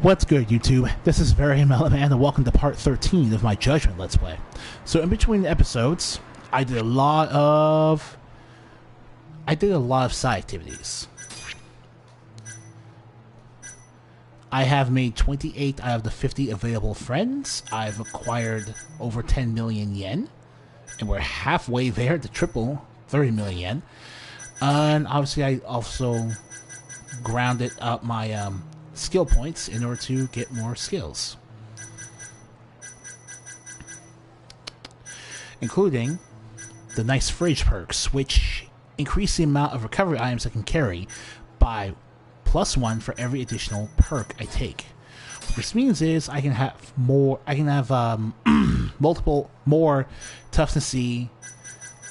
What's good, YouTube? This is Very Melon, and welcome to part 13 of my Judgment Let's Play. So in between the episodes, I did a lot of side activities. I have made 28 out of the 50 available friends. I've acquired over 10 million yen, and we're halfway there to triple 30 million yen. And obviously I also grounded up my skill points in order to get more skills, including the nice fridge perks, which increase the amount of recovery items I can carry by +1 for every additional perk I take. What this means is I can have multiple more toughness C,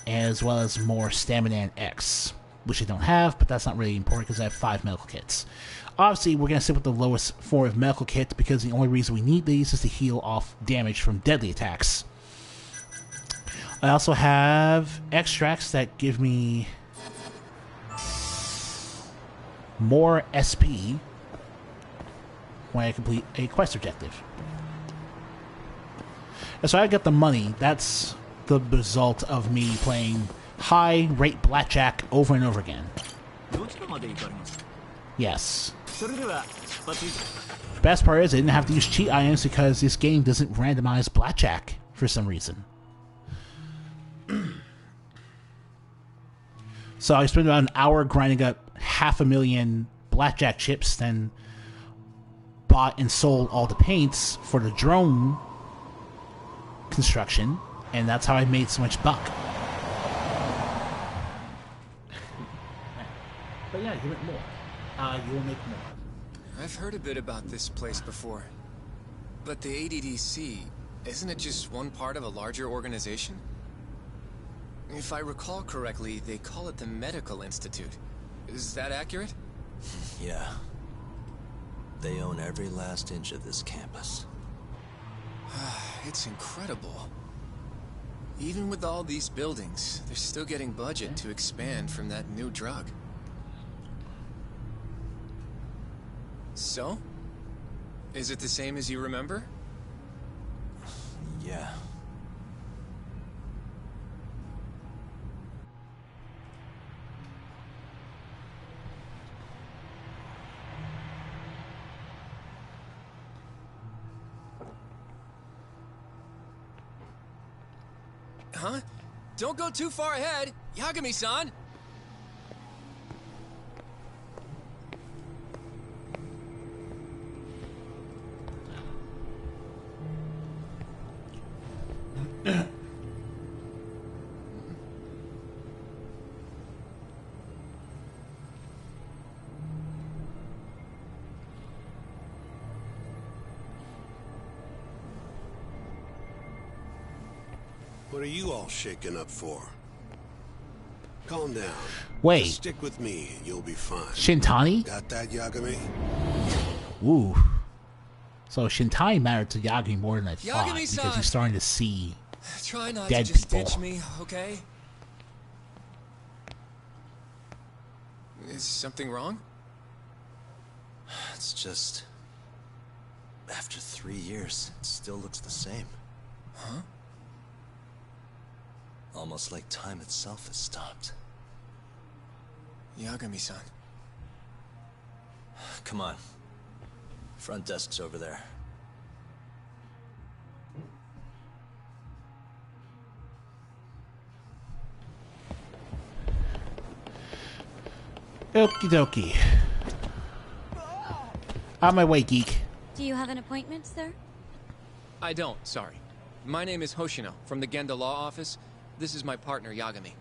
as well as more stamina and X, which I don't have, but that's not really important because I have 5 medical kits. Obviously, we're going to stick with the lowest form of medical kit because the only reason we need these is to heal off damage from deadly attacks. I also have extracts that give me more SP when I complete a quest objective. And so I got the money. That's the result of me playing high rate blackjack over and over again. Yes. The best part is I didn't have to use cheat items because this game doesn't randomize blackjack for some reason. So I spent about an hour grinding up 500,000 blackjack chips, then bought and sold all the paints for the drone construction, and that's how I made so much buck. But yeah, give it more. You will make more. I've heard a bit about this place before. But the ADDC, isn't it just one part of a larger organization? If I recall correctly, they call it the Medical Institute. Is that accurate? Yeah. They own every last inch of this campus. It's incredible. Even with all these buildings, they're still getting budget to expand from that new drug. So? Is it the same as you remember? Yeah. Huh? Don't go too far ahead, Yagami-san! What are you all shaken up for? Calm down. Wait. Just stick with me and you'll be fine. Shintani? Got that, Yagami? Ooh. So Shintani mattered to Yagami more than I thought, because he's starting to see Try not dead to just people. ditch me, okay? Is something wrong? It's just... after 3 years, it still looks the same. Huh? Almost like time itself has stopped. Yagami-san. Come on. Front desk's over there. Okie dokie. On my way, geek. Do you have an appointment, sir? I don't, sorry. My name is Hoshino, from the Genda Law Office. This is my partner, Yagami.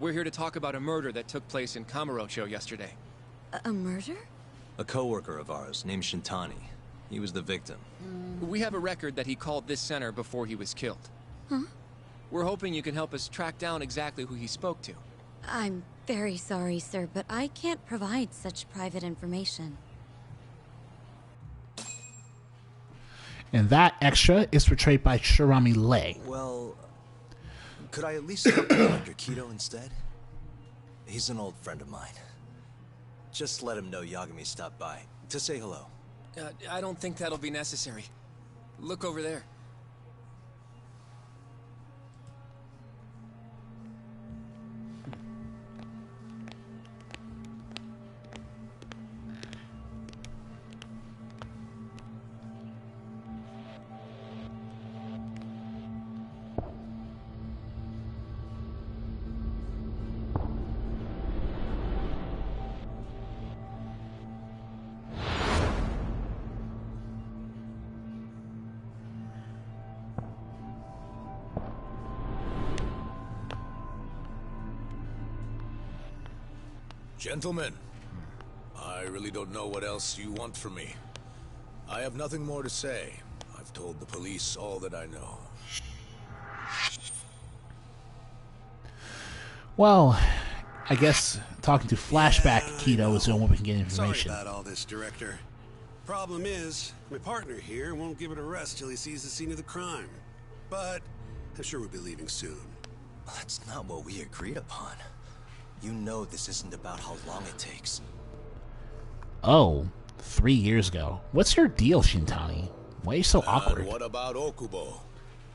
We're here to talk about a murder that took place in Kamurocho yesterday. A murder? A coworker of ours, named Shintani. He was the victim. We have a record that he called this center before he was killed. Huh? We're hoping you can help us track down exactly who he spoke to. I'm very sorry, sir, but I can't provide such private information. And that extra is portrayed by Shirami Lei. Well, could I at least talk to Dr. Kido instead? He's an old friend of mine. Just let him know Yagami stopped by to say hello. I don't think that'll be necessary. Look over there. Gentlemen, I really don't know what else you want from me. I have nothing more to say. I've told the police all that I know. Well, I guess talking to Flashback Keto is the only way we can get information. Sorry about all this, Director. Problem is, my partner here won't give it a rest till he sees the scene of the crime. But I'm sure we'll be leaving soon. That's not what we agreed upon. You know this isn't about how long it takes. Oh, 3 years ago. What's your deal, Shintani? Why are you so awkward? And what about Okubo?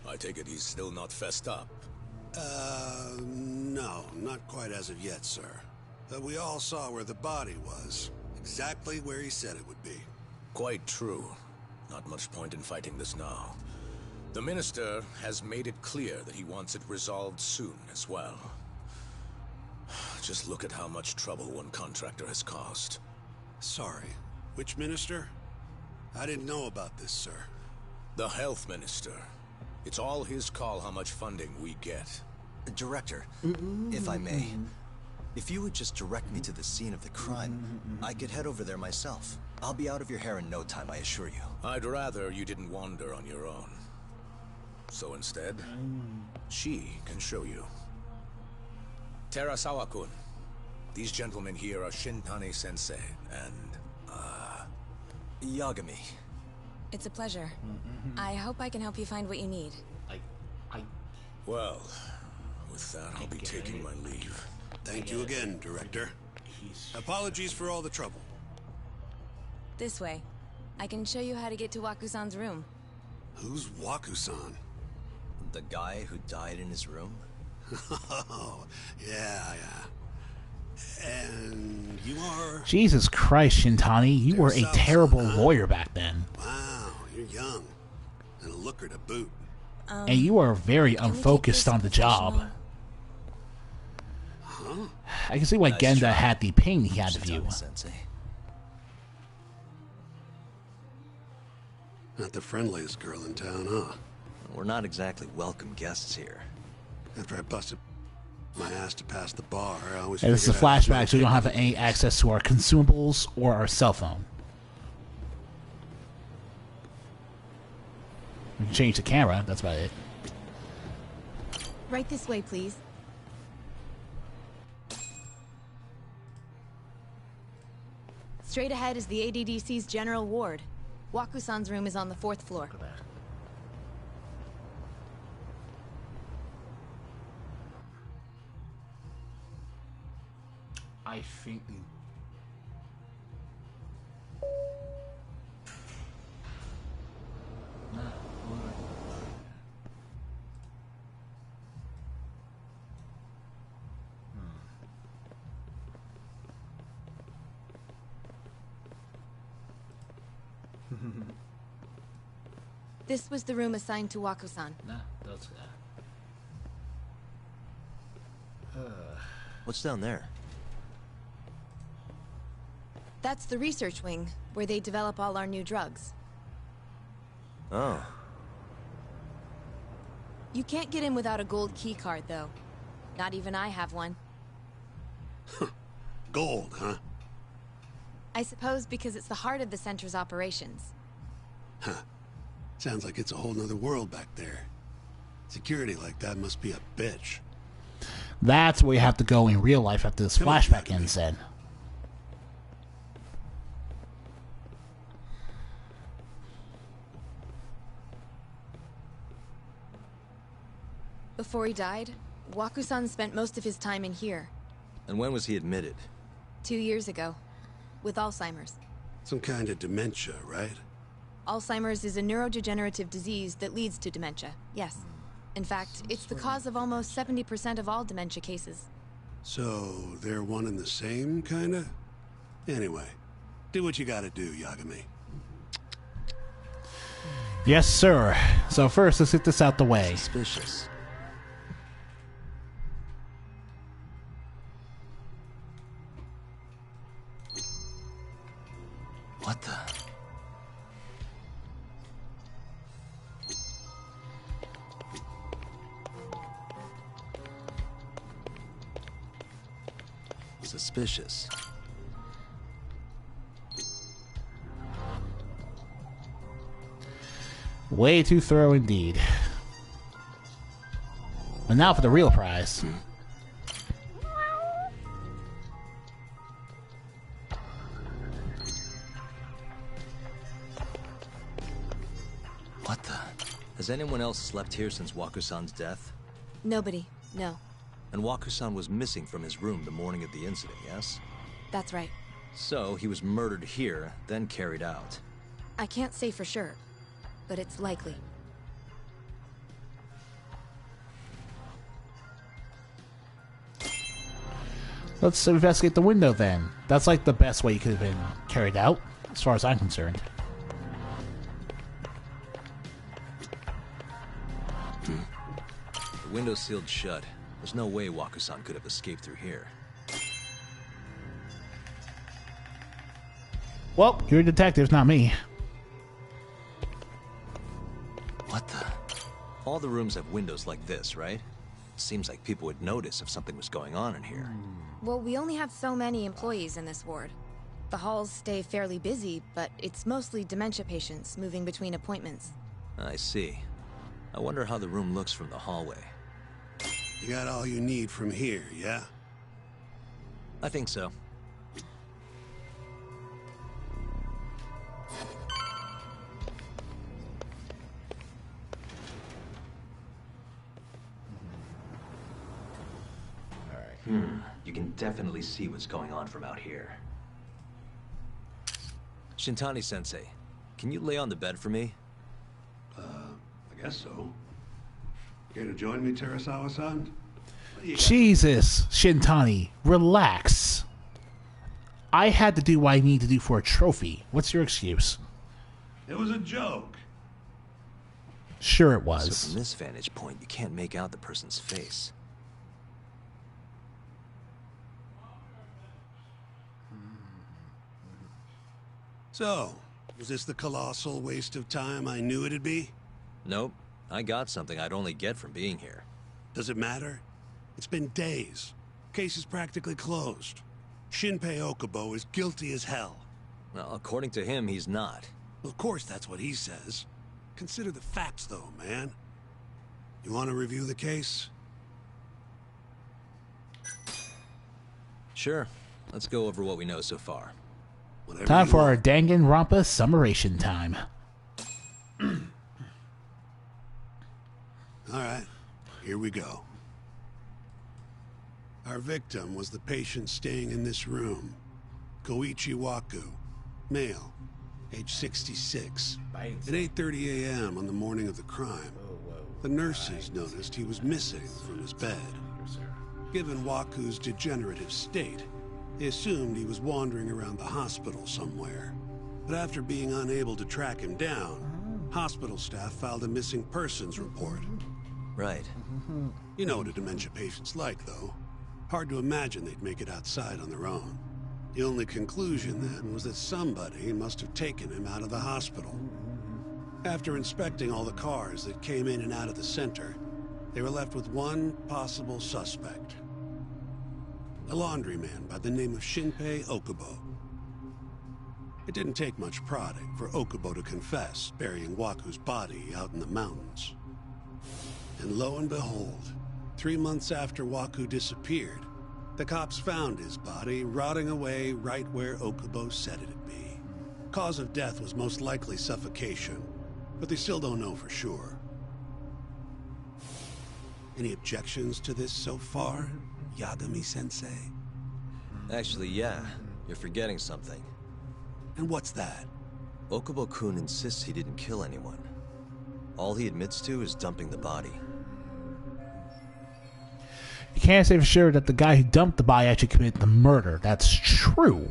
I take it he's still not fessed up. No, not quite as of yet, sir. But we all saw where the body was. Exactly where he said it would be. Quite true. Not much point in fighting this now. The Minister has made it clear that he wants it resolved soon as well. Just look at how much trouble one contractor has caused. Sorry. Which minister? I didn't know about this, sir. The Health Minister. It's all his call how much funding we get. Director, if I may, if you would just direct me to the scene of the crime, I could head over there myself. I'll be out of your hair in no time, I assure you. I'd rather you didn't wander on your own. So instead, she can show you. Terasawa-kun, these gentlemen here are Shintani-sensei and, Yagami. It's a pleasure. I hope I can help you find what you need. Well, with that, I'll be taking my leave. Thank you again, Director. Apologies for all the trouble. This way. I can show you how to get to Waku-san's room. Who's Waku-san? The guy who died in his room? Oh, yeah. And you are... Jesus Christ, Shintani, you were a terrible lawyer back then. Wow, you're young. And a looker to boot. And you are very unfocused on the job. Huh? I can see why Genda had the pain he had of you. Sensei. Not the friendliest girl in town, huh? We're not exactly welcome guests here. After I busted my ass to pass the bar, I always And this is a figured I was flashback, so we don't have any access to our consumables or our cell phone. We can change the camera, that's about it. Right this way, please. Straight ahead is the ADDC's general ward. Waku-san's room is on the 4th floor. Look at that. I think... This was the room assigned to Waku-san. Nah, that's... What's down there? That's the research wing, where they develop all our new drugs. Oh. You can't get in without a gold key card, though. Not even I have one. Gold, huh? I suppose because it's the heart of the center's operations. Huh. Sounds like it's a whole nother world back there. Security like that must be a bitch. That's where you have to go in real life after this flashback ends then. Before he died, Waku-san spent most of his time in here. And when was he admitted? 2 years ago. With Alzheimer's. Some kind of dementia, right? Alzheimer's is a neurodegenerative disease that leads to dementia, yes. In fact, it's the cause of almost 70% of all dementia cases. So, they're one and the same, kinda? Anyway, do what you gotta do, Yagami. Yes, sir. So first, let's get this out the way. Suspicious. What the? Suspicious. Way too thorough indeed. And now for the real prize. What the? Has anyone else slept here since Waku-san's death? Nobody, no. And Waku-san was missing from his room the morning of the incident, yes? That's right. So, he was murdered here, then carried out. I can't say for sure, but it's likely. Let's investigate the window then. That's like the best way it could have been carried out, as far as I'm concerned. The window's sealed shut. There's no way Waku-san could have escaped through here. Well, you're a detective, not me. What the? All the rooms have windows like this, right? Seems like people would notice if something was going on in here. Well, we only have so many employees in this ward. The halls stay fairly busy, but it's mostly dementia patients moving between appointments. I see. I wonder how the room looks from the hallway. You got all you need from here, yeah? I think so. You can definitely see what's going on from out here. Shintani-sensei, can you lay on the bed for me? I guess so. Care to join me, Terasawa-san? Jesus, Shintani, relax. I had to do what I need to do for a trophy. What's your excuse? It was a joke. Sure it So was. from this vantage point, you can't make out the person's face. So, was this the colossal waste of time I knew it'd be? Nope. I got something I'd only get from being here. Does it matter? It's been days. Case is practically closed. Shinpei Okubo is guilty as hell. Well, according to him, he's not. Of course that's what he says. Consider the facts though, man. You want to review the case? Sure. Let's go over what we know so far. Whatever Time you for our want. Danganronpa summarization time. Alright, here we go. Our victim was the patient staying in this room. Koichi Waku, male, age 66. At 8:30 a.m. on the morning of the crime, the nurses noticed he was missing from his bed. Given Waku's degenerative state, they assumed he was wandering around the hospital somewhere. But after being unable to track him down, hospital staff filed a missing persons report. Right. You know what a dementia patient's like, though. Hard to imagine they'd make it outside on their own. The only conclusion then was that somebody must have taken him out of the hospital. After inspecting all the cars that came in and out of the center, they were left with one possible suspect. A laundryman by the name of Shinpei Okubo. It didn't take much prodding for Okubo to confess burying Waku's body out in the mountains. And lo and behold, 3 months after Waku disappeared, the cops found his body rotting away right where Okubo said it'd be. Cause of death was most likely suffocation, but they still don't know for sure. Any objections to this so far, Yagami-sensei? Actually, yeah. You're forgetting something. And what's that? Okubo-kun insists he didn't kill anyone. All he admits to is dumping the body. You can't say for sure that the guy who dumped the body actually committed the murder. That's true.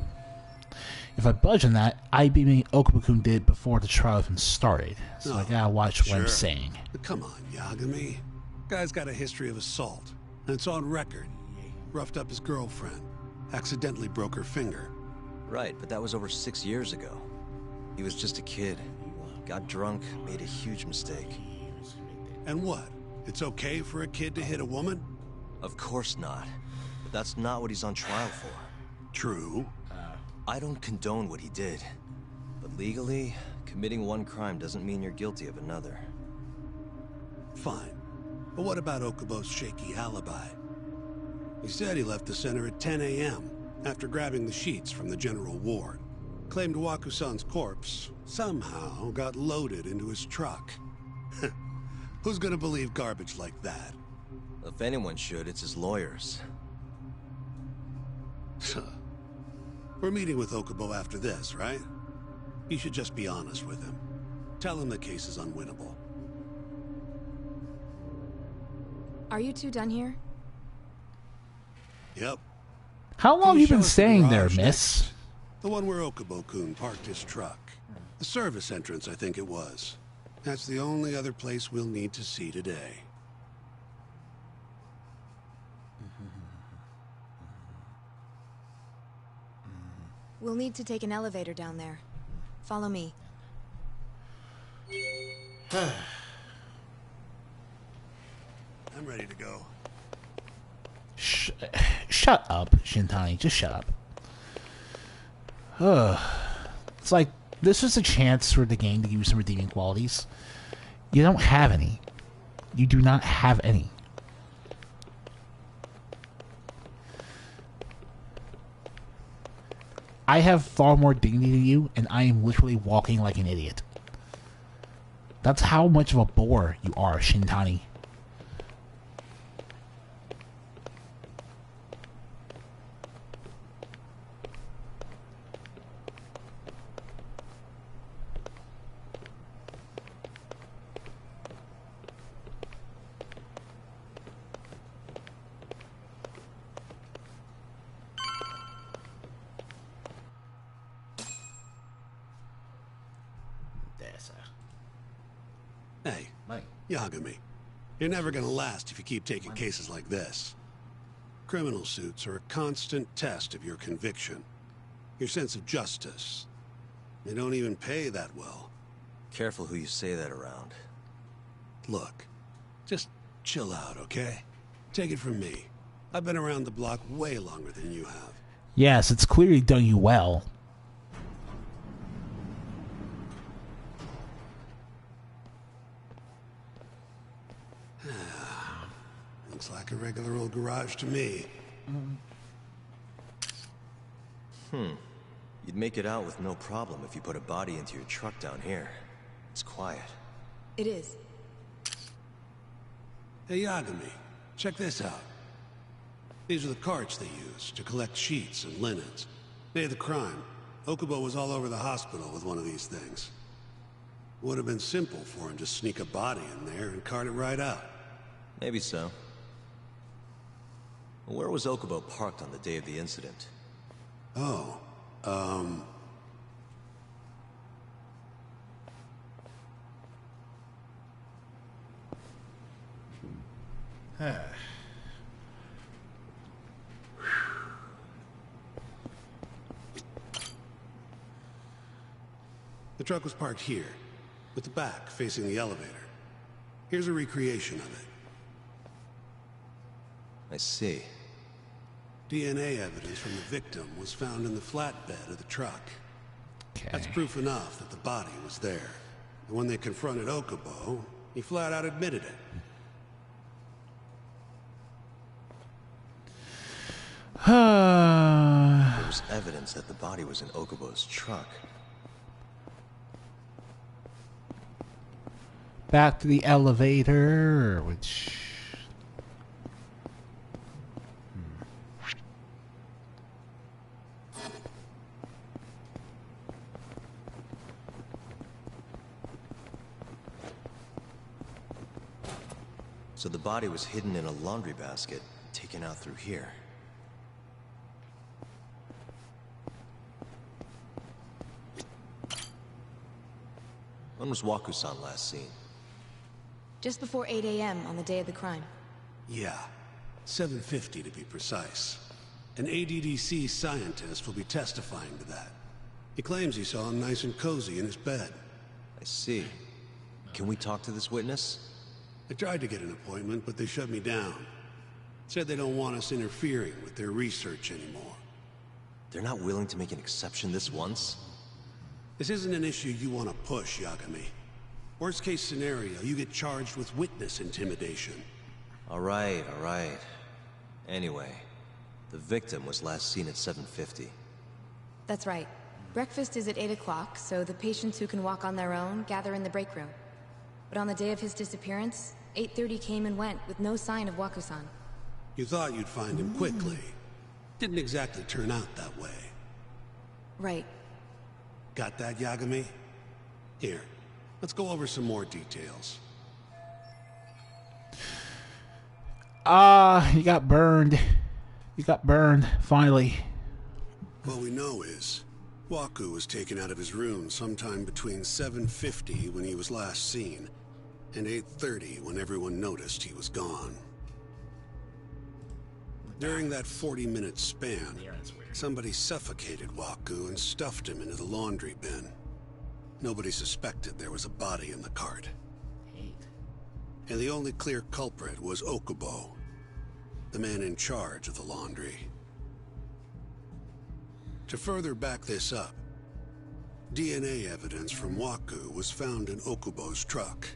If I budge on that, I be mean Okubo-kun did before the trial even started. So I gotta watch what I'm saying. But come on, Yagami. Guy's got a history of assault, and it's on record. Roughed up his girlfriend. Accidentally broke her finger. Right, but that was over 6 years ago. He was just a kid. Got drunk, made a huge mistake. And what? It's okay for a kid to hit a woman? Of course not. But that's not what he's on trial for. True. I don't condone what he did. But legally, committing one crime doesn't mean you're guilty of another. Fine. But what about Okubo's shaky alibi? He said he left the center at 10 a.m. after grabbing the sheets from the general ward. Claimed Waku-san's corpse somehow got loaded into his truck. Who's gonna believe garbage like that? If anyone should, it's his lawyers. We're meeting with Okubo after this, right? You should just be honest with him. Tell him the case is unwinnable. Are you two done here? Yep. How long Can have you show been us the staying there, garage miss? next? The one where Okubo-kun parked his truck. The service entrance, I think it was. That's the only other place we'll need to see today. We'll need to take an elevator down there. Follow me. I'm ready to go. Shut up, Shintani. Just shut up. It's like, this is a chance for the game to give you some redeeming qualities. You don't have any. You do not have any. I have far more dignity than you, and I am literally walking like an idiot. That's how much of a bore you are, Shintani. Hey, Yagami, you're never gonna last if you keep taking cases like this. Criminal suits are a constant test of your conviction, your sense of justice. They don't even pay that well. Careful who you say that around. Look, just chill out, okay? Take it from me. I've been around the block way longer than you have. Yes, it's clearly done you well. Looks like a regular old garage to me. You'd make it out with no problem if you put a body into your truck down here. It's quiet. It is. Hey, Yagami, check this out. These are the carts they use to collect sheets and linens. Day of the crime, Okubo was all over the hospital with one of these things. Would have been simple for him to sneak a body in there and cart it right out. Maybe so. Where was Okubo parked on the day of the incident? Oh, The truck was parked here, with the back facing the elevator. Here's a recreation of it. I see. DNA evidence from the victim was found in the flatbed of the truck. Okay. That's proof enough that the body was there. And when they confronted Okubo, he flat out admitted it. There was evidence that the body was in Okubo's truck. Back to the elevator, which... So the body was hidden in a laundry basket, taken out through here. When was Waku-san last seen? Just before 8 a.m. on the day of the crime. Yeah, 7:50 to be precise. An ADDC scientist will be testifying to that. He claims he saw him nice and cozy in his bed. I see. Can we talk to this witness? I tried to get an appointment, but they shut me down. Said they don't want us interfering with their research anymore. They're not willing to make an exception this once? This isn't an issue you want to push, Yagami. Worst case scenario, you get charged with witness intimidation. All right. Anyway, the victim was last seen at 7:50. That's right. Breakfast is at 8 o'clock, so the patients who can walk on their own gather in the break room. But on the day of his disappearance, 8:30 came and went with no sign of Waku-san. You thought you'd find him quickly. Didn't exactly turn out that way. Right. Got that, Yagami? Here, let's go over some more details. You got burned. You got burned, finally. What we know is, Waku was taken out of his room sometime between 7:50 when he was last seen, and 8:30 when everyone noticed he was gone. During that 40-minute span, somebody suffocated Waku and stuffed him into the laundry bin. Nobody suspected there was a body in the cart. And the only clear culprit was Okubo, the man in charge of the laundry. To further back this up, DNA evidence from Waku was found in Okubo's truck.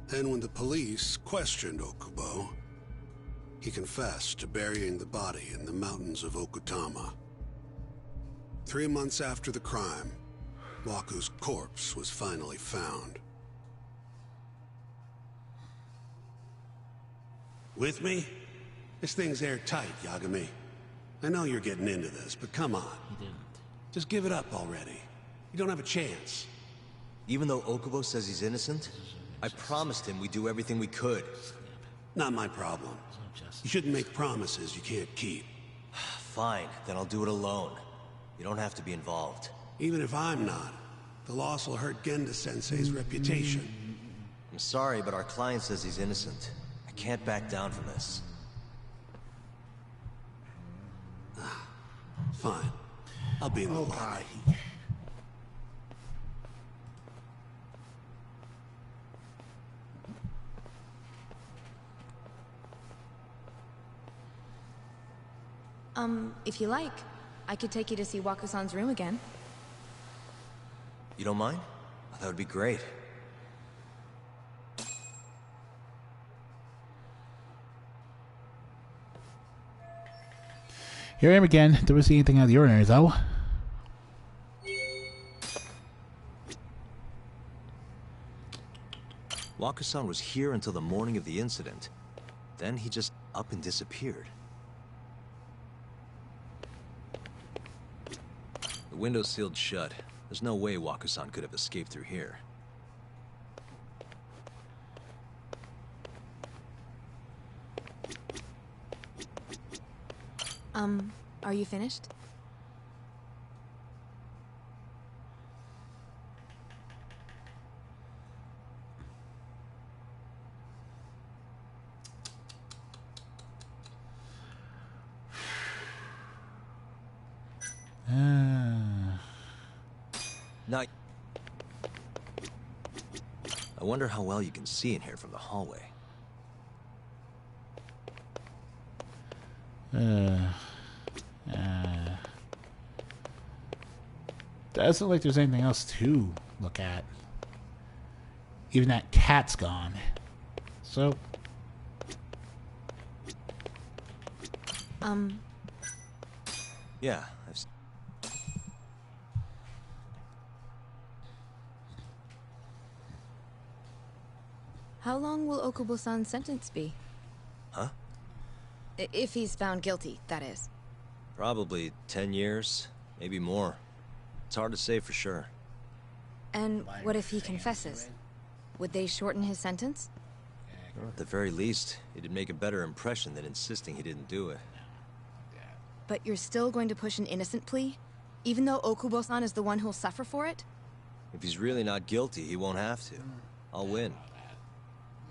Then when the police questioned Okubo, he confessed to burying the body in the mountains of Okutama. 3 months after the crime, Waku's corpse was finally found. With me? This thing's airtight, Yagami. I know you're getting into this, but come on. He didn't. Just give it up already. You don't have a chance. Even though Okubo says he's innocent, I promised him we'd do everything we could. Not my problem. You shouldn't make promises you can't keep. Fine, then I'll do it alone. You don't have to be involved. Even if I'm not, the loss will hurt Genda-sensei's reputation. I'm sorry, but our client says he's innocent. I can't back down from this. Fine. I'll be in the lobby. If you like, I could take you to see Waku-san's room again. You don't mind? That would be great. Here I am again. Don't see anything out of the ordinary, though. Waku-san was here until the morning of the incident. Then he just up and disappeared. The window's sealed shut. There's no way Waku-san could have escaped through here. Are you finished? Now, I wonder how well you can see in here from the hallway. Doesn't look like there's anything else to look at. Even that cat's gone. So. Yeah, How long will Okubo-san's sentence be? Huh? If he's found guilty, that is. Probably 10 years, maybe more. It's hard to say for sure. And what if he confesses? would they shorten his sentence? Or at the very least, it'd make a better impression than insisting he didn't do it. But you're still going to push an innocent plea? Even though Okubo-san is the one who'll suffer for it? If he's really not guilty, he won't have to. I'll win.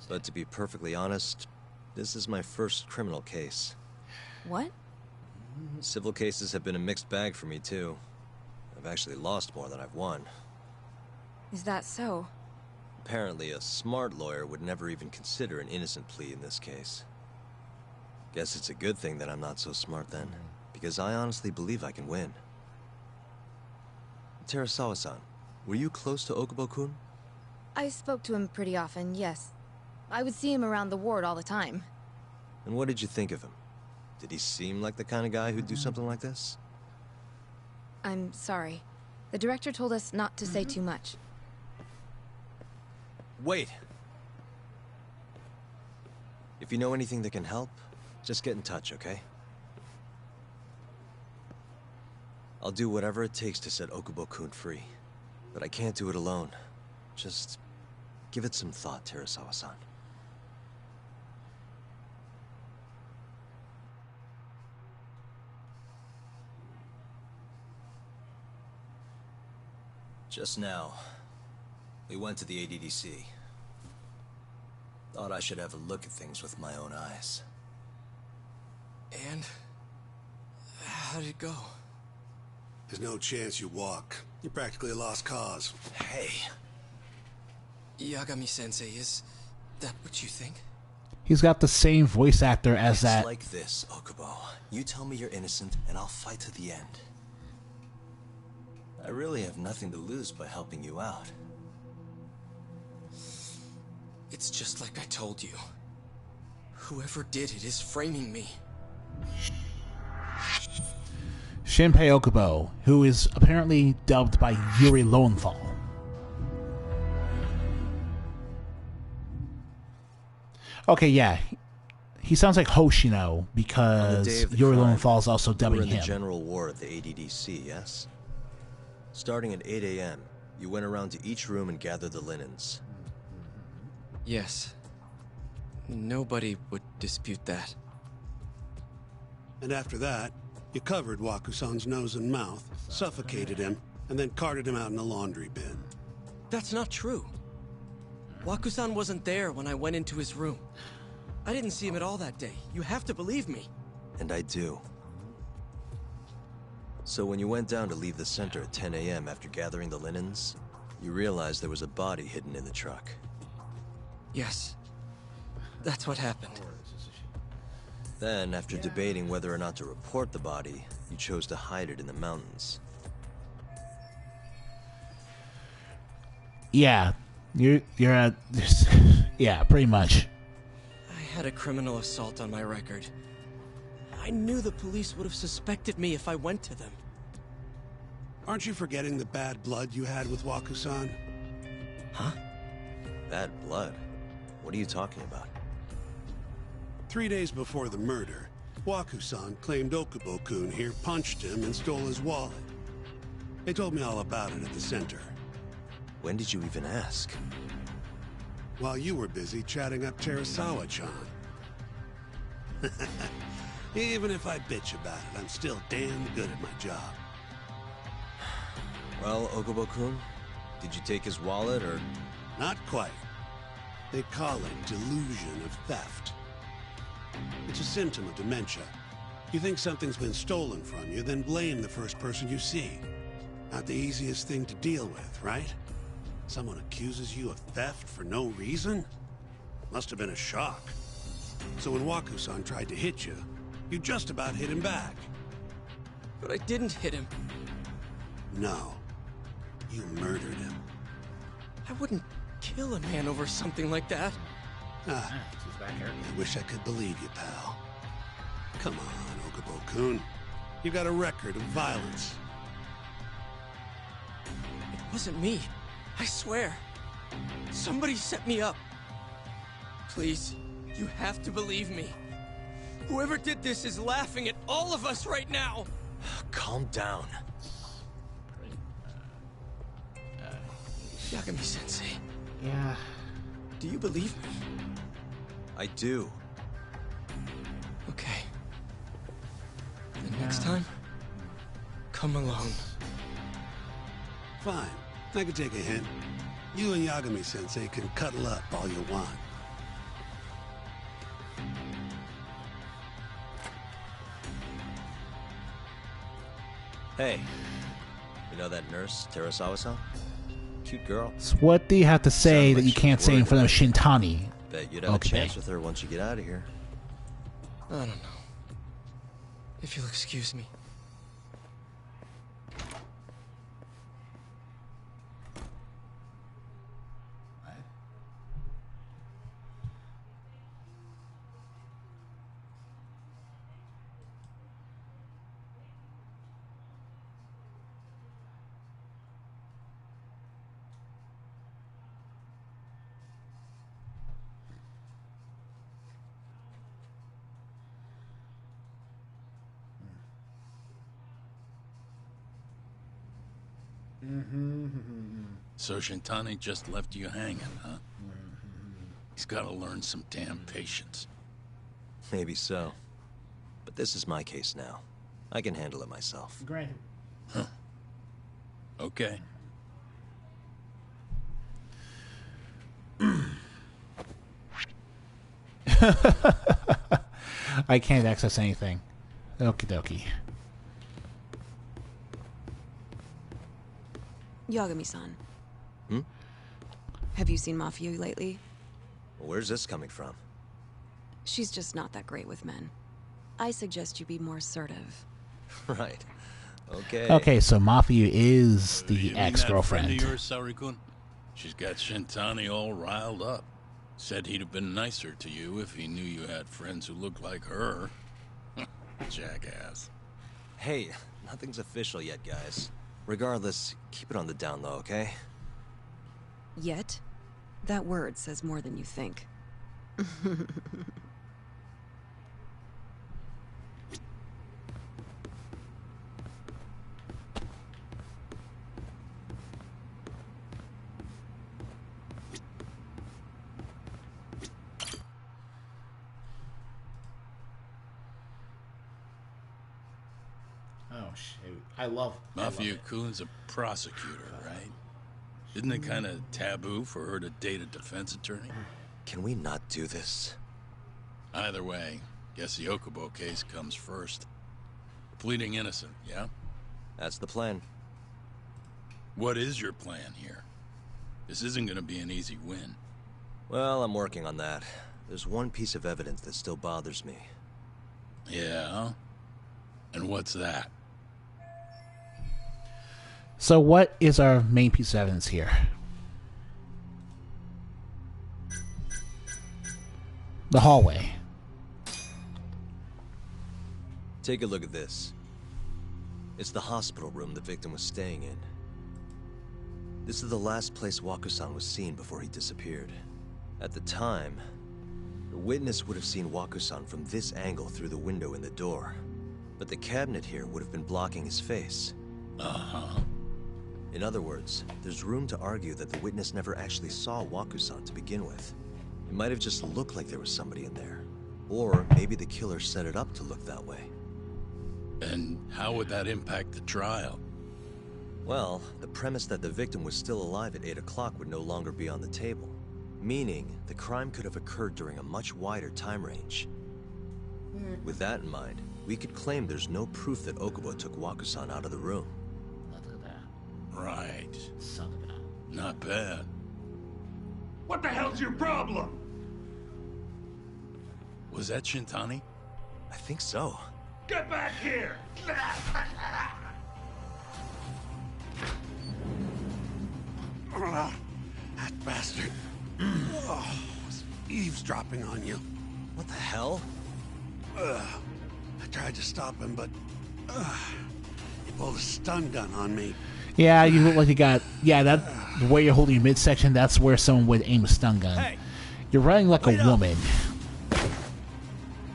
But to be perfectly honest, this is my first criminal case. What? Civil cases have been a mixed bag for me, too. I've actually lost more than I've won. Is that so? Apparently, a smart lawyer would never even consider an innocent plea in this case. Guess it's a good thing that I'm not so smart then, because I honestly believe I can win. Terasawa-san, were you close to Okubo-kun? I spoke to him pretty often, yes. I would see him around the ward all the time. And what did you think of him? Did he seem like the kind of guy who'd do something like this? I'm sorry. The director told us not to say too much. Wait! If you know anything that can help, just get in touch, okay? I'll do whatever it takes to set Okubo-kun free. But I can't do it alone. Just give it some thought, Terasawa-san. Just now, we went to the ADDC. Thought I should have a look at things with my own eyes. And how did it go? There's no chance you walk. You're practically a lost cause. Hey! Yagami-sensei, is that what you think? He's got the same voice actor as It's that. like this, Okubo. You tell me you're innocent, and I'll fight to the end. I really have nothing to lose by helping you out. It's just like I told you. Whoever did it is framing me. Shinpei Okubo, who is apparently dubbed by Yuri Lowenthal. Okay, yeah. He sounds like Hoshino because Yuri Lowenthal is also dubbing you were in him. the general ward at the ADDC, yes? Starting at 8 a.m., you went around to each room and gathered the linens. Yes. Nobody would dispute that. And after that, you covered Waku-san's nose and mouth, suffocated him, and then carted him out in a laundry bin. That's not true. Waku-san wasn't there when I went into his room. I didn't see him at all that day. You have to believe me. And I do. So when you went down to leave the center at 10 a.m. after gathering the linens, you realized there was a body hidden in the truck. Yes. That's what happened. Then, after debating whether or not to report the body, you chose to hide it in the mountains. Yeah. You're a... yeah, pretty much. I had a criminal assault on my record. I knew the police would have suspected me if I went to them. Aren't you forgetting the bad blood you had with Waku-san? Huh? Bad blood? What are you talking about? 3 days before the murder, Waku-san claimed Okubo-kun here punched him and stole his wallet. They told me all about it at the center. When did you even ask? While you were busy chatting up Terasawa-chan. Even if I bitch about it, I'm still damn good at my job. Well, Okubo-kun, did you take his wallet, or...? Not quite. They call it Delusion of Theft. It's a symptom of dementia. You think something's been stolen from you, then blame the first person you see. Not the easiest thing to deal with, right? Someone accuses you of theft for no reason? Must have been a shock. So when Waku-san tried to hit you, you just about hit him back. But I didn't hit him. No. You murdered him. I wouldn't kill a man over something like that. Ah, I wish I could believe you, pal. Come on, Okubo-kun. You got a record of violence. It wasn't me. I swear. Somebody set me up. Please, you have to believe me. Whoever did this is laughing at all of us right now. Calm down. Yagami-sensei. Yeah. Do you believe me? I do. Okay. The next time, come alone. Fine. I can take a hint. You and Yagami-sensei can cuddle up all you want. Hey, you know that nurse, Terasawa-san? Cute girl. So what do you have to say Sounded that like you she can't was say in worried front of about you. Shintani? Bet you'd have Okay. a chance with her once you get out of here. I don't know. If you'll excuse me. So Shintani just left you hanging, huh? He's gotta learn some damn patience. Maybe so. But this is my case now. I can handle it myself. Granted. Okay. I can't access anything. Okie dokie. Yagami-san. Hmm? Have you seen Mafia lately? Where's this coming from? She's just not that great with men. I suggest you be more assertive. Right. Okay. Okay, so Mafia is You the mean that ex-girlfriend. friend of yours, Saori-kun? She's got Shintani all riled up. Said he'd have been nicer to you if he knew you had friends who looked like her. Jackass. Hey, nothing's official yet, guys. Regardless, keep it on the down low, okay? Yet? That word says more than you think. Oh, shoot. I love Mafia Kun's a prosecutor, right? Isn't it kind of taboo for her to date a defense attorney? Can we not do this? Either way, guess the Okubo case comes first. Pleading innocent, yeah? That's the plan. What is your plan here? This isn't gonna be an easy win. Well, I'm working on that. There's one piece of evidence that still bothers me. Yeah? And what's that? So what is our main piece of evidence here? The hallway. Take a look at this. It's the hospital room the victim was staying in. This is the last place Waku-san was seen before he disappeared. At the time, the witness would have seen Waku-san from this angle through the window in the door. But the cabinet here would have been blocking his face. Uh-huh. In other words, there's room to argue that the witness never actually saw Waku-san to begin with. It might have just looked like there was somebody in there. Or maybe the killer set it up to look that way. And how would that impact the trial? Well, the premise that the victim was still alive at 8 o'clock would no longer be on the table. Meaning, the crime could have occurred during a much wider time range. With that in mind, we could claim there's no proof that Okubo took Waku-san out of the room. Right. Not bad. What the hell's your problem? Was that Shintani? I think so. Get back here! That bastard. Oh, was eavesdropping on you. What the hell? I tried to stop him, but he pulled a stun gun on me. Yeah, you look like you got... Yeah, that the way you're holding your midsection, that's where someone would aim a stun gun. Hey, you're running like a wait up. woman.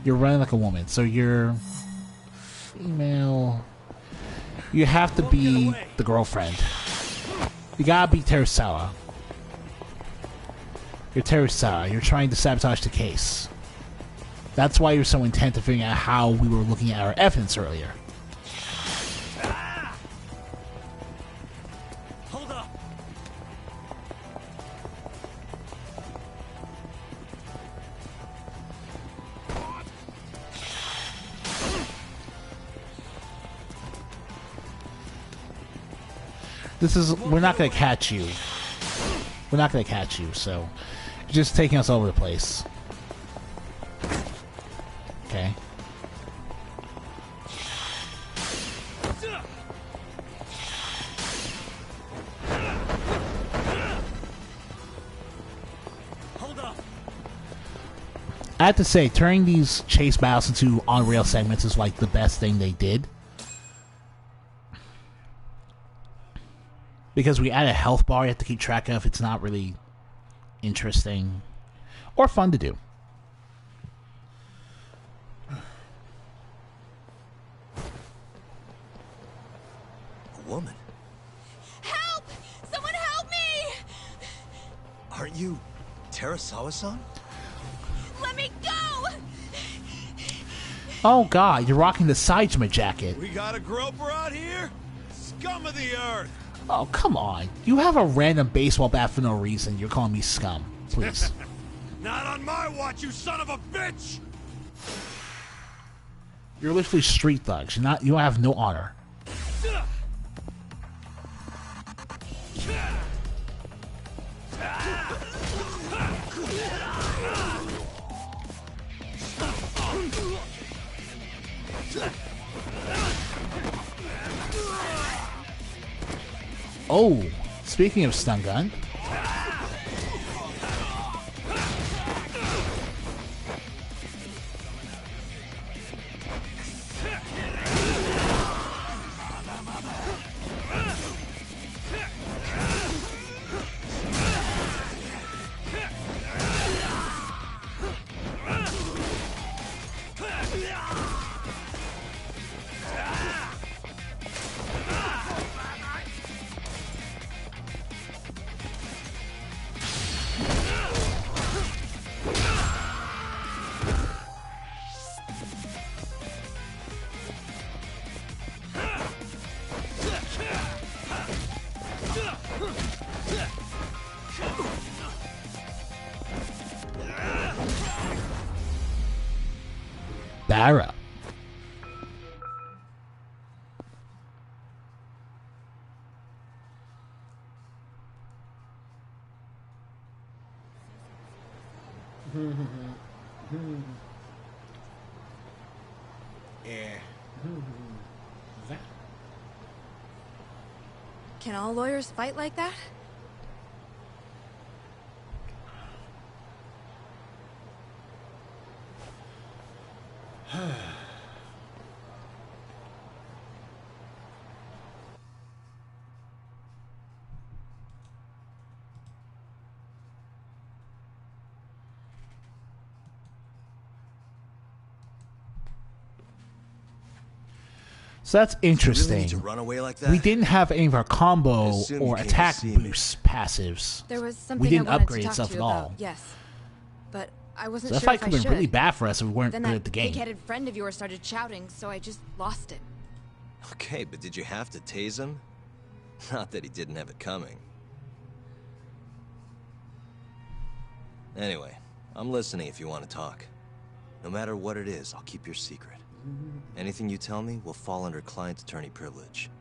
You're running like a woman, so you're... female... You have to be the girlfriend. You gotta be Terasawa. You're Teresa. You're trying to sabotage the case. That's why you're so intent on figuring out how we were looking at our evidence earlier. Hold up. We're not gonna catch you. We're not gonna catch you, so you're just taking us all over the place. Okay. Hold up. I have to say, turning these chase battles into on-rail segments is like the best thing they did. Because we add a health bar you have to keep track of. It's not really interesting or fun to do. A woman? Help! Someone help me! Aren't you Terasawa-san? Let me go! Oh god, you're rocking the sides of my jacket. We got a groper out here? Scum of the earth! Oh, come on. You have a random baseball bat for no reason. You're calling me scum. Please. Not on my watch, you son of a bitch! You're literally street thugs. You don't have no honor. Oh, speaking of stun gun. Barra. Yeah. Can all lawyers fight like that? So that's interesting. Really need to run away like that? We didn't have any of our combo Assume or you came to attack see me. boost passives. There was something We didn't I wanted upgrade to talk stuff to you at all. about. Yes, but I wasn't So that sure fight if could I have should. been really bad for us if we weren't Then good that at the game. big-headed friend of yours started shouting, so I just lost it. Okay, but did you have to tase him? Not that he didn't have it coming. Anyway, I'm listening if you want to talk. No matter what it is, I'll keep your secret. Anything you tell me will fall under client attorney privilege.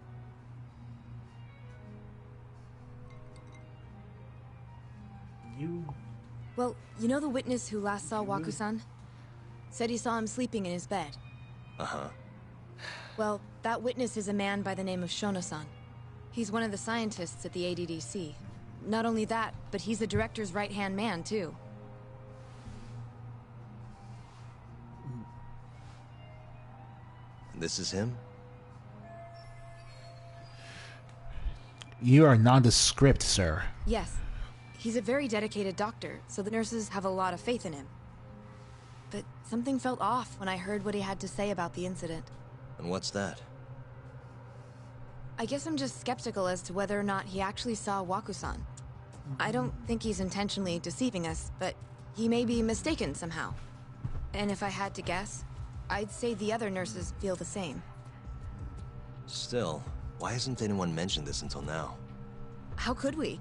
Well, you know the witness who last saw Waku-san? Said he saw him sleeping in his bed. Uh-huh. Well, that witness is a man by the name of Shono-san. He's one of the scientists at the ADDC. Not only that, but he's the director's right-hand man, too. This is him? You are nondescript, sir. Yes. He's a very dedicated doctor, so the nurses have a lot of faith in him. But something felt off when I heard what he had to say about the incident. And what's that? I guess I'm just skeptical as to whether or not he actually saw Waku-san. I don't think he's intentionally deceiving us, but he may be mistaken somehow. And if I had to guess, I'd say the other nurses feel the same. Still, why hasn't anyone mentioned this until now? How could we?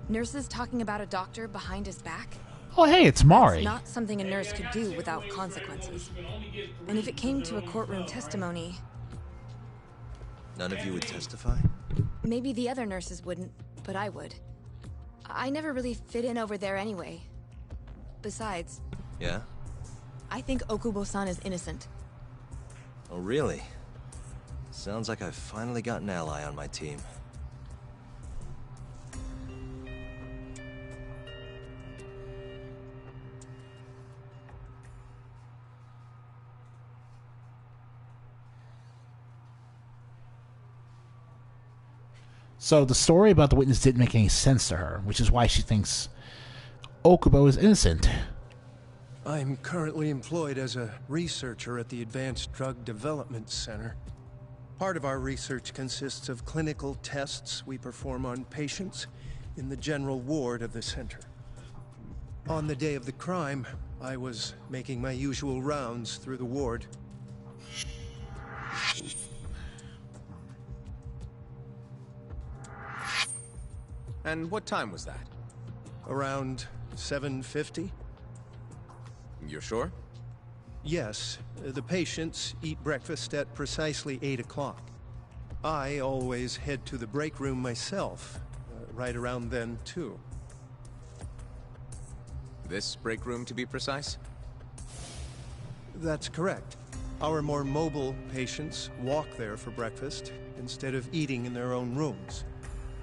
Nurses talking about a doctor behind his back? Oh, hey, it's Mari. It's not something a nurse could do without consequences. And if it came to a courtroom testimony... None of you would testify? Maybe the other nurses wouldn't, but I would. I never really fit in over there anyway. Besides... Yeah? I think Okubo-san is innocent. Oh, really? Sounds like I've finally got an ally on my team. So the story about the witness didn't make any sense to her, which is why she thinks Okubo is innocent. I'm currently employed as a researcher at the Advanced Drug Development Center. Part of our research consists of clinical tests we perform on patients in the general ward of the center. On the day of the crime, I was making my usual rounds through the ward. And what time was that? Around 7:50? You're sure? Yes. The patients eat breakfast at precisely 8 o'clock. I always head to the break room myself, right around then, too. This break room, to be precise? That's correct. Our more mobile patients walk there for breakfast instead of eating in their own rooms.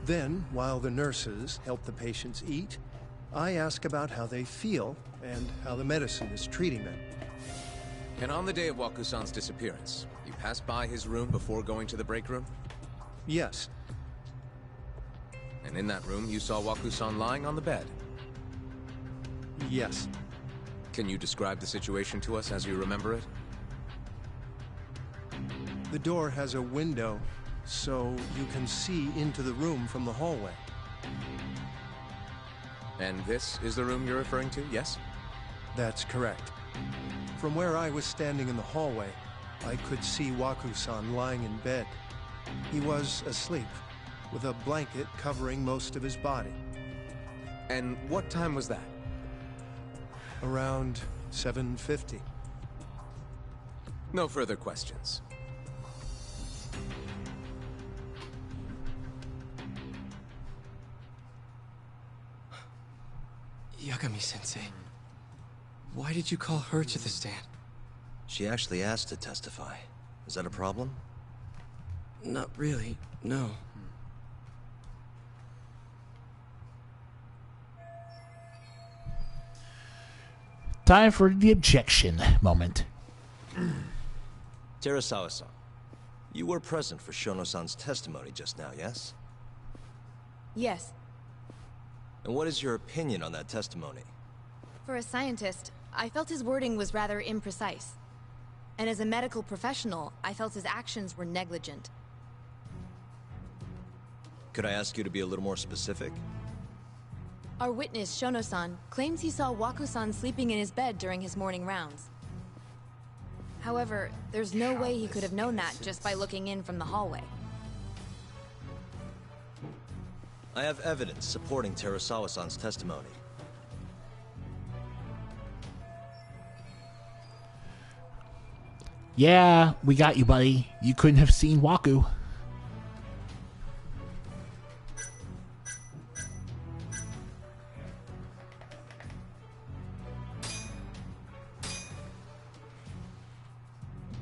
Then, while the nurses help the patients eat, I ask about how they feel and how the medicine is treating them. And on the day of Waku-san's disappearance, you passed by his room before going to the break room? Yes. And in that room, you saw Waku-san lying on the bed? Yes. Can you describe the situation to us as you remember it? The door has a window, so you can see into the room from the hallway. And this is the room you're referring to, yes? That's correct. From where I was standing in the hallway, I could see Waku-san lying in bed. He was asleep, with a blanket covering most of his body. And what time was that? Around 7:50. No further questions. Yagami-sensei, why did you call her to the stand? She actually asked to testify. Is that a problem? Not really, no. Time for the objection moment. Terasawa-san, you were present for Shono-san's testimony just now, yes? Yes. And what is your opinion on that testimony? For a scientist, I felt his wording was rather imprecise. And as a medical professional, I felt his actions were negligent. Could I ask you to be a little more specific? Our witness, Shono-san, claims he saw Waku-san sleeping in his bed during his morning rounds. However, there's no way he could have known that just by looking in from the hallway. I have evidence supporting Terasawa-san's testimony. Yeah, we got you, buddy. You couldn't have seen Waku.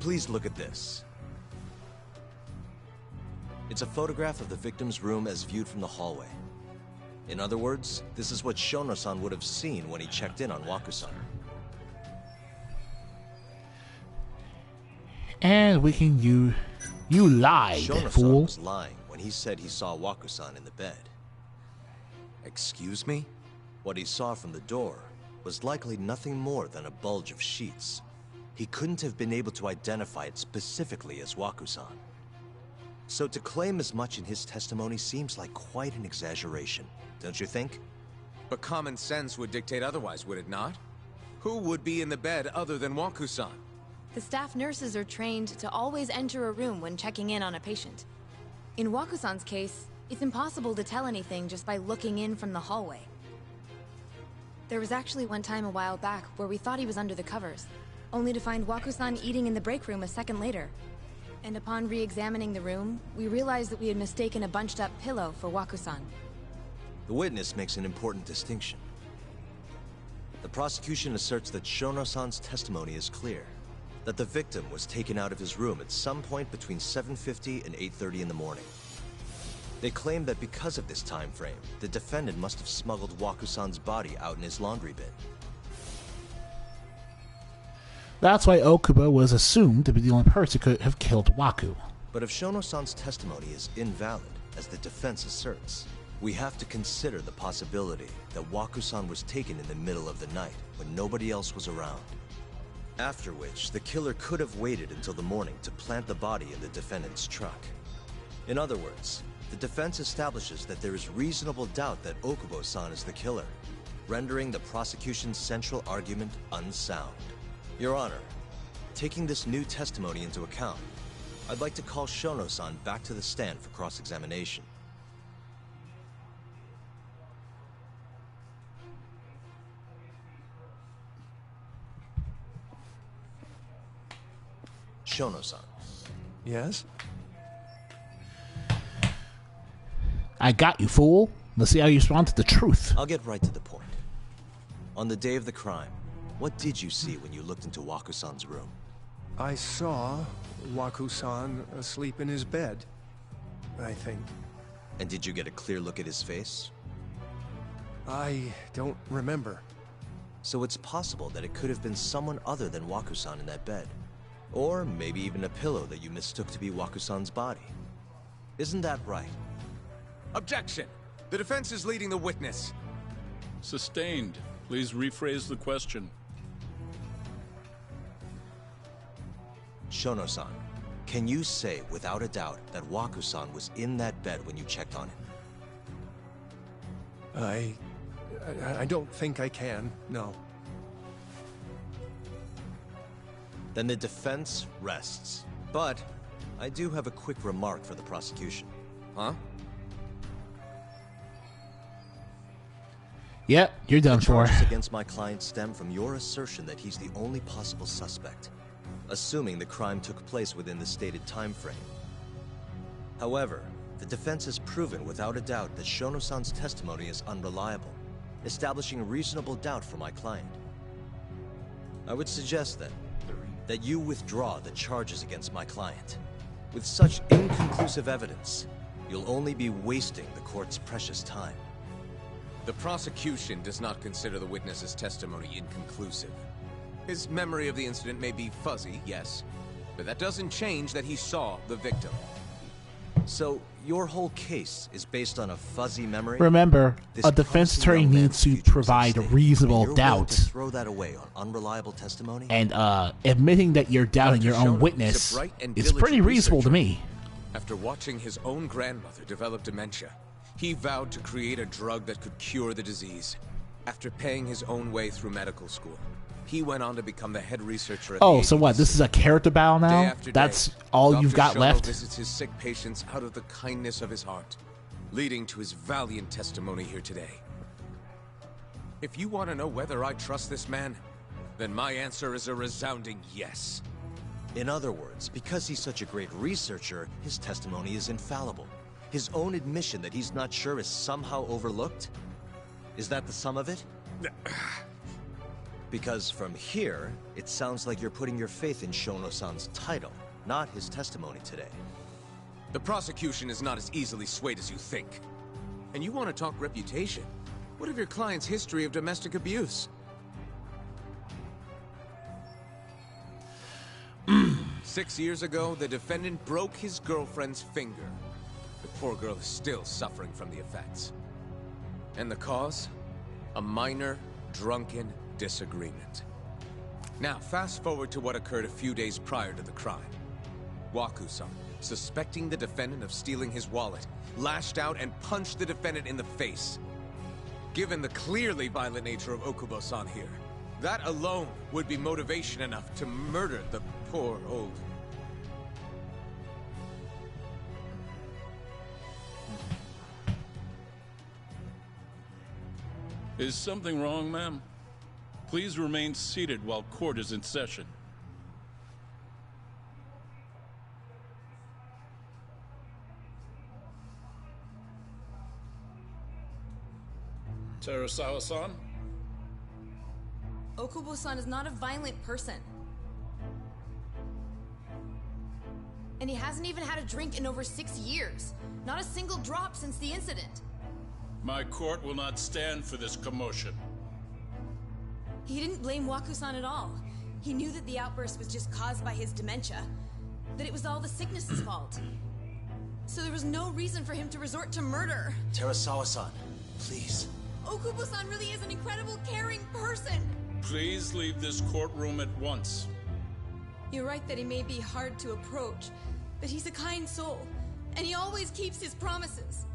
Please look at this. It's a photograph of the victim's room as viewed from the hallway. In other words, this is what Shono-san would have seen when he checked in on Waku-san. And we can you lied, Shono-san fool. was lying when he said he saw Waku-san in the bed. Excuse me? What he saw from the door was likely nothing more than a bulge of sheets. He couldn't have been able to identify it specifically as Waku-san. So to claim as much in his testimony seems like quite an exaggeration, don't you think? But common sense would dictate otherwise, would it not? Who would be in the bed other than Waku-san? The staff nurses are trained to always enter a room when checking in on a patient. In Waku-san's case, it's impossible to tell anything just by looking in from the hallway. There was actually one time a while back where we thought he was under the covers, only to find Waku-san eating in the break room a second later. And upon re-examining the room, we realized that we had mistaken a bunched-up pillow for Waku-san. The witness makes an important distinction. The prosecution asserts that Shono-san's testimony is clear, that the victim was taken out of his room at some point between 7:50 and 8:30 in the morning. They claim that because of this time frame, the defendant must have smuggled Waku-san's body out in his laundry bin. That's why Okubo was assumed to be the only person who could have killed Waku. But if Shono-san's testimony is invalid, as the defense asserts, we have to consider the possibility that Waku-san was taken in the middle of the night when nobody else was around. After which, the killer could have waited until the morning to plant the body in the defendant's truck. In other words, the defense establishes that there is reasonable doubt that Okubo-san is the killer, rendering the prosecution's central argument unsound. Your Honor, taking this new testimony into account, I'd like to call Shono-san back to the stand for cross-examination. Shono-san. Yes? I got you, fool. Let's see how you respond to the truth. I'll get right to the point. On the day of the crime, what did you see when you looked into Waku-san's room? I saw Waku-san asleep in his bed, I think. And did you get a clear look at his face? I don't remember. So it's possible that it could have been someone other than Waku-san in that bed. Or maybe even a pillow that you mistook to be Waku-san's body. Isn't that right? Objection! The defense is leading the witness. Sustained. Please rephrase the question. Shono-san, can you say without a doubt that Waku-san was in that bed when you checked on him? I don't think I can, no. Then the defense rests. But I do have a quick remark for the prosecution. Huh? Yep, you're done for. The charges against my client stem from your assertion that he's the only possible suspect, assuming the crime took place within the stated time frame. However, the defense has proven without a doubt that Shono-san's testimony is unreliable, establishing reasonable doubt for my client. I would suggest then that you withdraw the charges against my client. With such inconclusive evidence, you'll only be wasting the court's precious time. The prosecution does not consider the witness's testimony inconclusive. His memory of the incident may be fuzzy, yes, but that doesn't change that he saw the victim. So, your whole case is based on a fuzzy memory? Remember, This a defense promising attorney young needs man's to future is at provide stake, reasonable and you're willing doubt. to throw that away on unreliable testimony? And admitting that you're doubting Dr. your own Shono witness is a bright and is diligent pretty reasonable to researcher. me. After watching his own grandmother develop dementia, he vowed to create a drug that could cure the disease. After paying his own way through medical school, he went on to become the head researcher at Oh, the so what? This is a character battle Day now? after That's day, all Dr. you've got Shono left? visits his sick patients out of the kindness of his heart, leading to his valiant testimony here today. If you want to know whether I trust this man, then my answer is a resounding yes. In other words, because he's such a great researcher, his testimony is infallible. His own admission that he's not sure is somehow overlooked? Is that the sum of it? Because from here, it sounds like you're putting your faith in Shono-san's title, not his testimony today. The prosecution is not as easily swayed as you think. And you want to talk reputation? What of your client's history of domestic abuse? 6 years ago, the defendant broke his girlfriend's finger. The poor girl is still suffering from the effects. And the cause? A minor, drunken disagreement. Now, fast forward to what occurred a few days prior to the crime. Waku-san, suspecting the defendant of stealing his wallet, lashed out and punched the defendant in the face. given the clearly violent nature of Okubo-san here. That alone would be motivation enough to murder the poor old... Is something wrong, ma'am? Please remain seated while court is in session. Terasawa-san? Okubo-san is not a violent person. And he hasn't even had a drink in over 6 years. Not a single drop since the incident. My court will not stand for this commotion. He didn't blame Waku-san at all. He knew that the outburst was just caused by his dementia. That it was all the sickness's fault. So there was no reason for him to resort to murder. Terasawa-san, please. Okubo-san really is an incredible, caring person. Please leave this courtroom at once. You're right that he may be hard to approach, but he's a kind soul, and he always keeps his promises.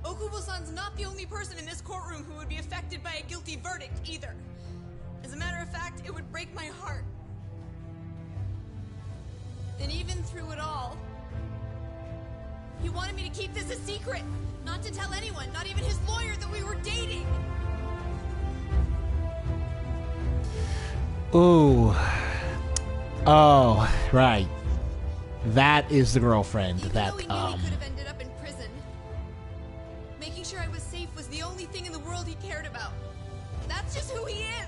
Okubo-san's not the only person in this courtroom who would be affected by a guilty verdict, either. As a matter of fact, it would break my heart. And even through it all, he wanted me to keep this a secret, not to tell anyone, not even his lawyer, that we were dating. Ooh. Oh, right. That is the girlfriend Even that, though he knew he could have ended up in prison, making sure I was safe was the only thing in the world he cared about. That's just who he is.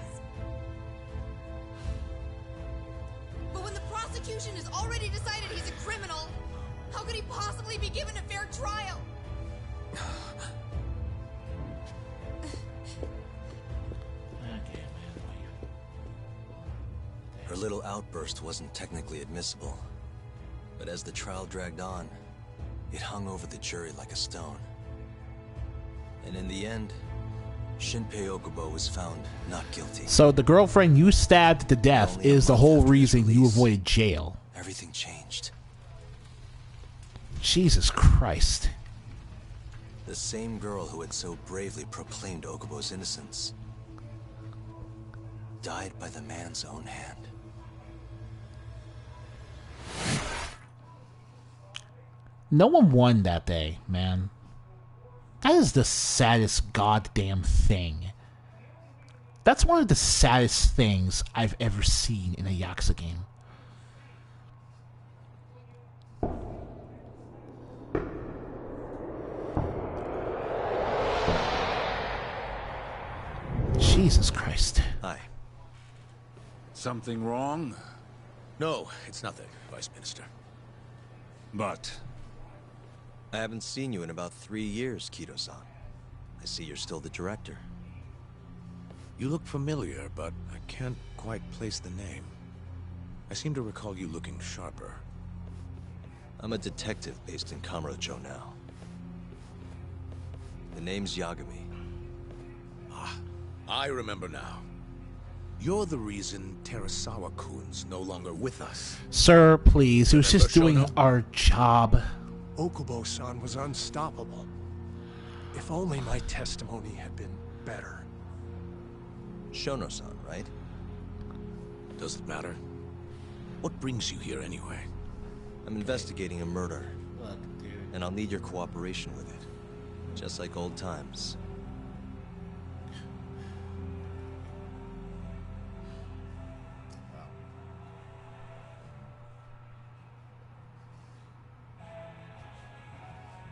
But when the prosecution has already decided he's a criminal, how could he possibly be given a fair trial? Her little outburst wasn't technically admissible, but as the trial dragged on, it hung over the jury like a stone. And in the end, Shinpei Okubo was found not guilty. So the girlfriend you stabbed to death is the whole reason you avoided jail. Everything changed. Jesus Christ. The same girl who had so bravely proclaimed Okubo's innocence died by the man's own hand. No one won that day, man. That is the saddest goddamn thing. That's one of the saddest things I've ever seen in a Yakuza game. Jesus Christ. Hi. Something wrong? No, it's nothing, Vice Minister. But... I haven't seen you in about 3 years, Kido-san. I see you're still the director. You look familiar, but I can't quite place the name. I seem to recall you looking sharper. I'm a detective based in Kamurocho now. The name's Yagami. Ah, I remember now. You're the reason Terasawa-kun's no longer with us. Sir, please. He was just doing our job. Okubo-san was unstoppable. If only my testimony had been better. Shono-san, right? Does it matter? What brings you here anyway? I'm investigating a murder. Look, dude. And I'll need your cooperation with it. Just like old times.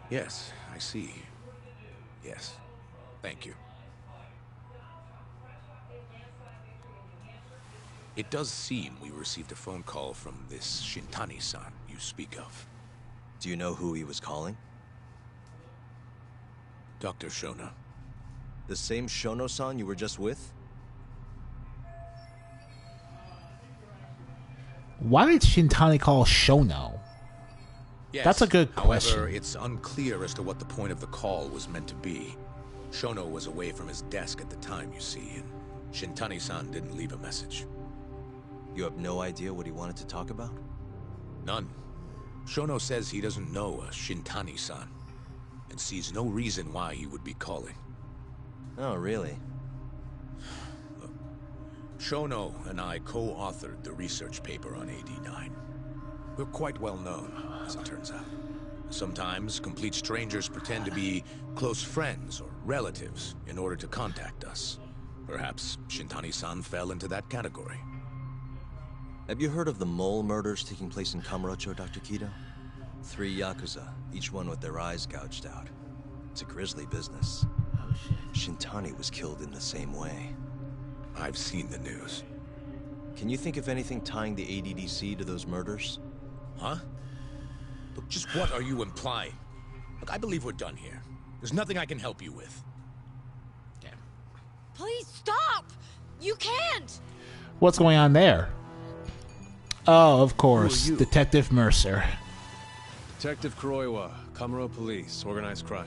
Yes, I see. Yes. Thank you. It does seem we received a phone call from this Shintani-san you speak of. Do you know who he was calling? Dr. Shona. The same Shono-san you were just with? Why did Shintani call Shono? Yes. That's a good question. However, it's unclear as to what the point of the call was meant to be. Shono was away from his desk at the time, you see, and Shintani-san didn't leave a message. You have no idea what he wanted to talk about? None. Shono says he doesn't know a Shintani-san, and sees no reason why he would be calling. Oh, really? Shono and I co-authored the research paper on AD9. We're quite well known, as it turns out. Sometimes complete strangers pretend to be close friends or relatives in order to contact us. Perhaps Shintani-san fell into that category. Have you heard of the mole murders taking place in Kamurocho, Dr. Kido? 3 Yakuza, each one with their eyes gouged out. It's a grisly business. Oh, shit. Shintani was killed in the same way. I've seen the news. Can you think of anything tying the ADDC to those murders? Huh? Look, just what are you implying? Look, I believe we're done here. There's nothing I can help you with. Damn. Please stop! You can't! What's going on there? Oh, of course. Who are you? Detective Mercer. Detective Kuroiwa, Kamuro Police, Organized Crime.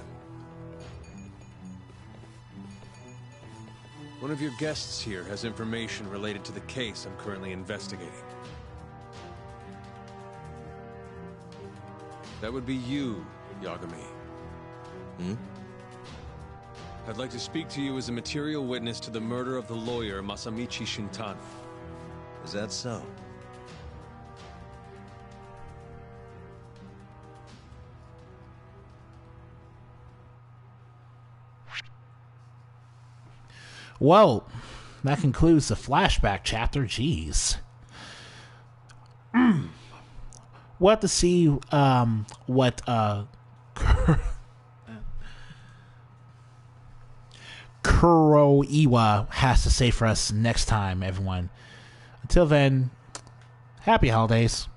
One of your guests here has information related to the case I'm currently investigating. That would be you, Yagami. Hmm? I'd like to speak to you as a material witness to the murder of the lawyer Masamichi Shintani. Is that so? Well, that concludes the flashback chapter. Jeez. We'll have to see what Kuroiwa has to say for us next time, everyone. Until then, happy holidays.